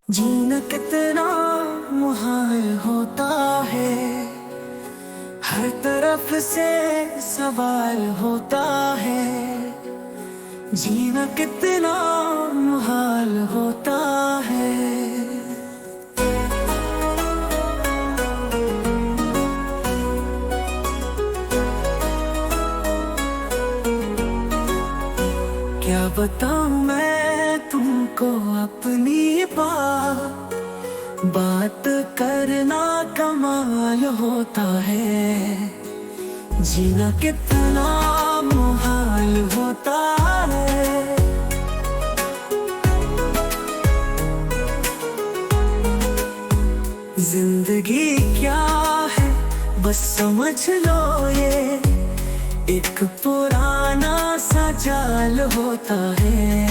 जीना कितना मुहाल होता है, हर तरफ से सवाल होता है। जीना कितना मुहाल होता है। क्या बताऊं मैं तुमको अपनी बात करना कमाल होता है। जीना कितना मुहाल होता है। जिंदगी क्या है बस समझ लो, ये एक पुराना सा जाल होता है।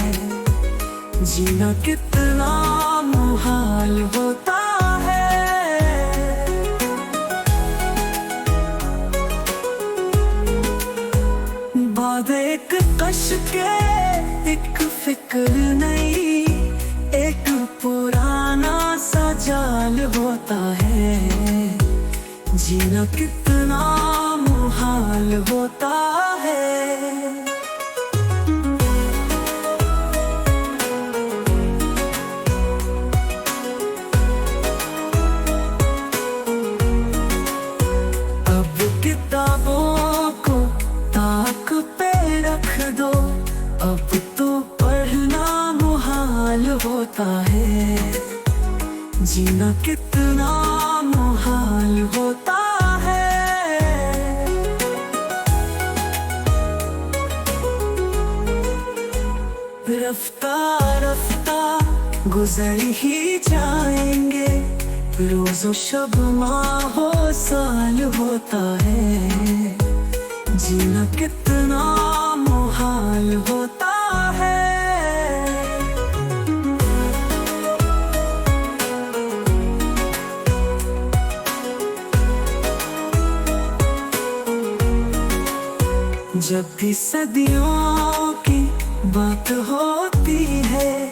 जीना कितना मुहाल होता है। बाद एक कश के एक फिक्र नहीं, एक पुराना सा जाल होता है। जीना कितना मुहाल होता है। अब किताबों को ताक पे रख दो, अब तो पढ़ना मुहाल होता है। जीना कितना मुहाल होता है। रफ्ता रफ्ता गुजर ही जाएंगे, रोज़ो शब माहो साल होता है। जीना कितना मुहाल होता है। जब भी सदियों की बात होती है,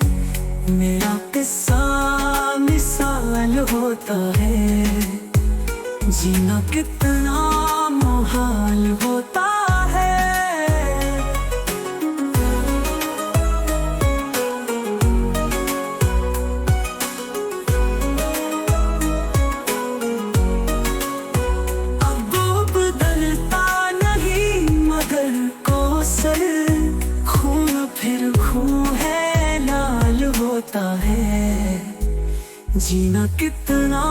मेरा किस्सा मिसाल होता है। जीना कितना मुहाल होता है। अब बदलता नहीं मगर कोसर, खून फिर खून है लाल होता है। जीना कितना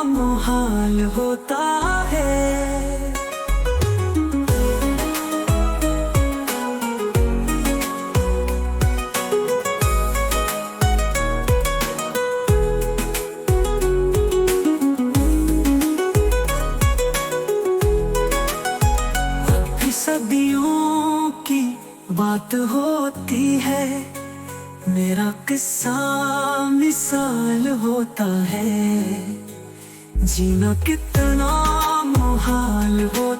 मुहाल होता है। अभी सदियों की बात होती है, मेरा किस्सा मिसाल होता है। जीना कितना मुहाल होता है।